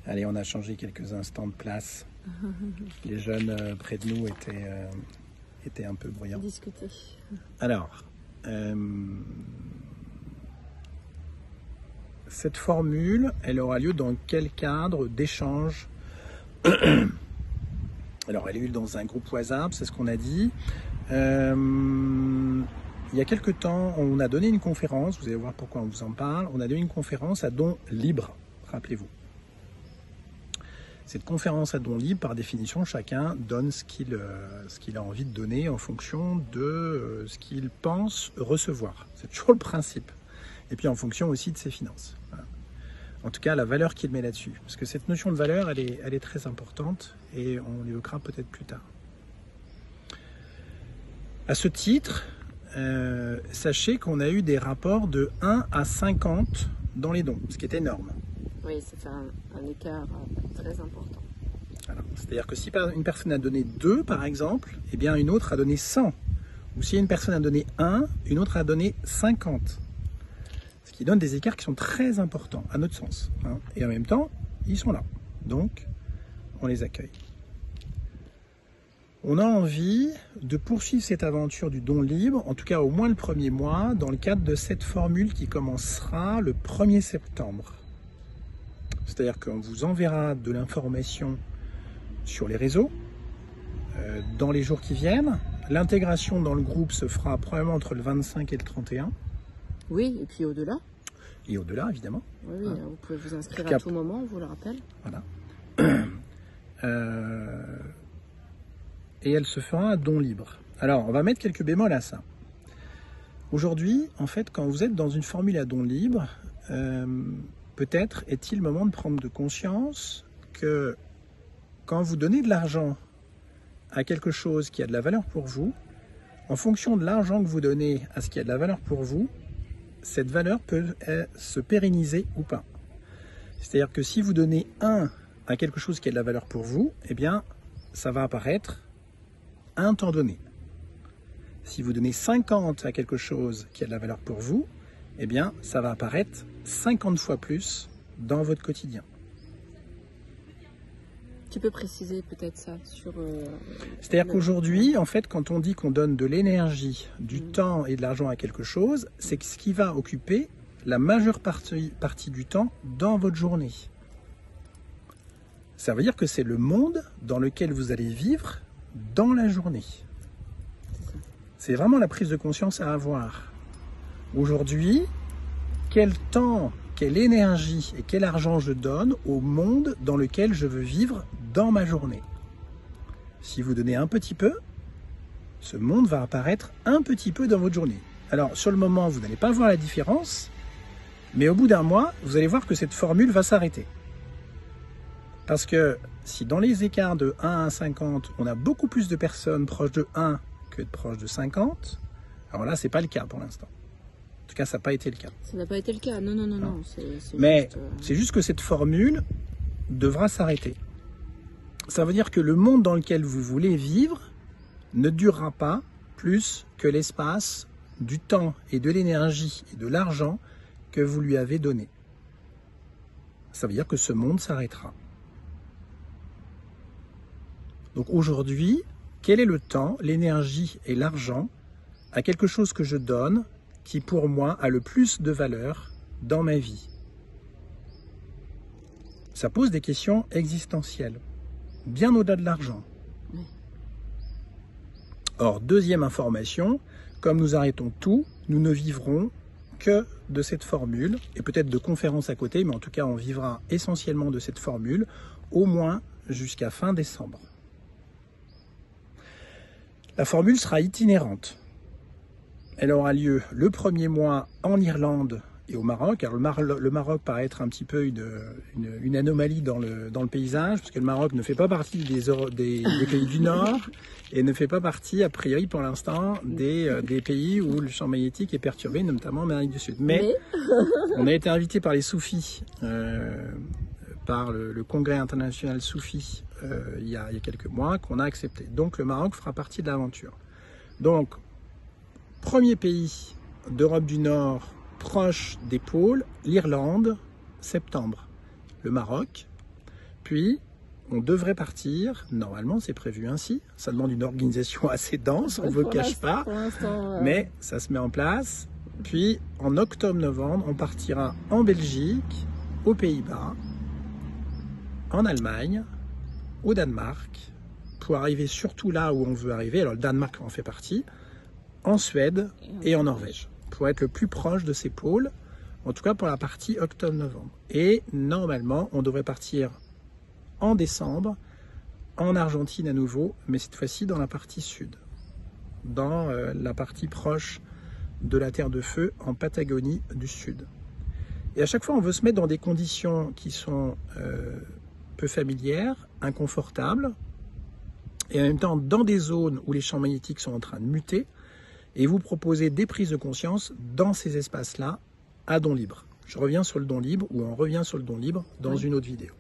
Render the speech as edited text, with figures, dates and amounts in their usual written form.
Allez, on a changé quelques instants de place. Les jeunes près de nous étaient un peu bruyants. Discuter. Alors, cette formule, elle aura lieu dans quel cadre d'échange? Alors, elle est dans un groupe WhatsApp, c'est ce qu'on a dit. Il y a quelque temps, on a donné une conférence, vous allez voir pourquoi on vous en parle, on a donné une conférence à don libre, rappelez-vous. Cette conférence à don libre, par définition, chacun donne ce qu'il a envie de donner en fonction de ce qu'il pense recevoir. C'est toujours le principe. Et puis en fonction aussi de ses finances. Voilà. En tout cas, la valeur qu'il met là-dessus. Parce que cette notion de valeur, elle est très importante et on l'évoquera peut-être plus tard. À ce titre, sachez qu'on a eu des rapports de 1 à 50 dans les dons, ce qui est énorme. Oui, ça fait un écart très important. C'est-à-dire que si une personne a donné 2, par exemple, eh bien une autre a donné 100. Ou si une personne a donné 1, une autre a donné 50. Ce qui donne des écarts qui sont très importants, à notre sens. Hein. Et en même temps, ils sont là. Donc, on les accueille. On a envie de poursuivre cette aventure du don libre, en tout cas au moins le premier mois, dans le cadre de cette formule qui commencera le 1er septembre. C'est-à-dire qu'on vous enverra de l'information sur les réseaux dans les jours qui viennent. L'intégration dans le groupe se fera probablement entre le 25 et le 31. Oui, et puis au-delà. Et au-delà, évidemment. Oui, hein. Vous pouvez vous inscrire à tout moment, on vous le rappelle. Voilà. Et elle se fera à don libre. Alors, on va mettre quelques bémols à ça. Aujourd'hui, en fait, quand vous êtes dans une formule à don libre, peut-être est-il le moment de prendre de conscience que quand vous donnez de l'argent à quelque chose qui a de la valeur pour vous, en fonction de l'argent que vous donnez à ce qui a de la valeur pour vous, cette valeur peut se pérenniser ou pas. C'est-à-dire que si vous donnez 1 à quelque chose qui a de la valeur pour vous, eh bien, ça va apparaître à un temps donné. Si vous donnez 50 à quelque chose qui a de la valeur pour vous, eh bien, ça va apparaître 50 fois plus dans votre quotidien. Tu peux préciser peut-être ça sur... C'est-à-dire qu'aujourd'hui, en fait, quand on dit qu'on donne de l'énergie, du temps et de l'argent à quelque chose, c'est ce qui va occuper la majeure partie du temps dans votre journée. Ça veut dire que c'est le monde dans lequel vous allez vivre dans la journée. C'est vraiment la prise de conscience à avoir. Aujourd'hui, quel temps, quelle énergie et quel argent je donne au monde dans lequel je veux vivre dans ma journée. Si vous donnez un petit peu, ce monde va apparaître un petit peu dans votre journée. Alors, sur le moment, vous n'allez pas voir la différence, mais au bout d'un mois, vous allez voir que cette formule va s'arrêter. Parce que si dans les écarts de 1 à 50, on a beaucoup plus de personnes proches de 1 que de proches de 50, alors là, ce n'est pas le cas pour l'instant. En tout cas, ça n'a pas été le cas. Ça n'a pas été le cas, non. Mais c'est juste que cette formule devra s'arrêter. Ça veut dire que le monde dans lequel vous voulez vivre ne durera pas plus que l'espace, du temps et de l'énergie et de l'argent que vous lui avez donné. Ça veut dire que ce monde s'arrêtera. Donc aujourd'hui, quel est le temps, l'énergie et l'argent à quelque chose que je donne qui pour moi a le plus de valeur dans ma vie? Ça pose des questions existentielles, bien au-delà de l'argent. Or, deuxième information, comme nous arrêtons tout, nous ne vivrons que de cette formule, et peut-être de conférences à côté, mais en tout cas on vivra essentiellement de cette formule, au moins jusqu'à fin décembre. La formule sera itinérante. Elle aura lieu le premier mois en Irlande et au Maroc. Alors le Maroc paraît être un petit peu une anomalie dans le paysage, parce que le Maroc ne fait pas partie des pays du Nord et ne fait pas partie, a priori pour l'instant, des pays où le champ magnétique est perturbé, notamment en Amérique du Sud. Mais on a été invité par les soufis, par le Congrès international soufi il y a quelques mois, qu'on a accepté. Donc le Maroc fera partie de l'aventure. Donc, premier pays d'Europe du Nord proche des pôles, l'Irlande, septembre. Le Maroc, Puis, on devrait partir, normalement c'est prévu ainsi, ça demande une organisation assez dense, on ne vous cache pas, mais ça se met en place. Puis en octobre-novembre, on partira en Belgique, aux Pays-Bas, en Allemagne, au Danemark, pour arriver surtout là où on veut arriver, alors le Danemark en fait partie, en Suède et en Norvège, pour être le plus proche de ces pôles, en tout cas pour la partie octobre-novembre. Et normalement, on devrait partir en décembre, en Argentine à nouveau, mais cette fois-ci dans la partie sud, dans la partie proche de la Terre de Feu, en Patagonie du Sud. Et à chaque fois, on veut se mettre dans des conditions qui sont peu familières, inconfortables, et en même temps dans des zones où les champs magnétiques sont en train de muter, et vous proposer des prises de conscience dans ces espaces-là, à don libre. Je reviens sur le don libre, ou on revient sur le don libre dans une autre vidéo.